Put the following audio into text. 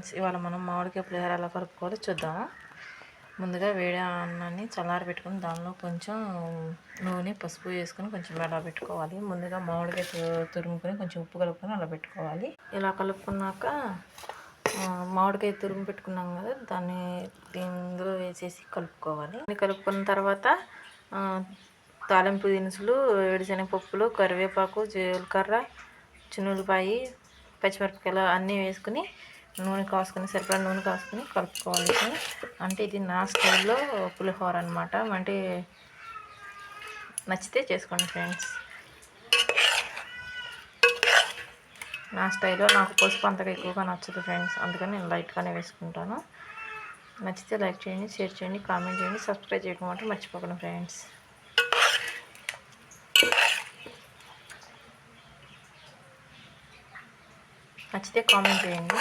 Friends, ఇవాళ మనం మామిడికాయ పులిహోర ఎలా కలుపుకోవాలో చూద్దాము. ముందుగా వేడి అన్నాన్ని చల్లారి పెట్టుకుని దానిలో కొంచెం నూనె, పసుపు వేసుకొని కొంచెం అలా పెట్టుకోవాలి. ముందుగా మామిడికాయ తురుముకొని కొంచెం ఉప్పు కలుపుకొని అలా పెట్టుకోవాలి. ఇలా కలుపుకున్నాక మామిడికాయ తురుము పెట్టుకున్నాం కదా, దాన్ని ఇందులో వేసేసి కలుపుకోవాలి. కలుపుకున్న తర్వాత తాలింపు దినుసులు, వేడిశనగపప్పులు, కరివేపాకు, జీలకర్ర, చిన్నులపాయి, పచ్చిమిరపకాయలు అన్నీ వేసుకుని నూనె కాసుకుని సరిపడా నూనె కాసుకుని కలుపుకోవాలి. అంటే ఇది నా స్టైల్లో పులిహోర అనమాట. అంటే నచ్చితే చేసుకోండి ఫ్రెండ్స్. నా స్టైల్లో నాకు పసుపు అంతగా ఎక్కువగా నచ్చదు ఫ్రెండ్స్, అందుకని నేను లైట్గానే వేసుకుంటాను. నచ్చితే లైక్ చేయండి, షేర్ చేయండి, కామెంట్ చేయండి, సబ్స్క్రైబ్ చేయడం మాత్రం మర్చిపోకండి ఫ్రెండ్స్. నచ్చితే కామెంట్ చేయండి.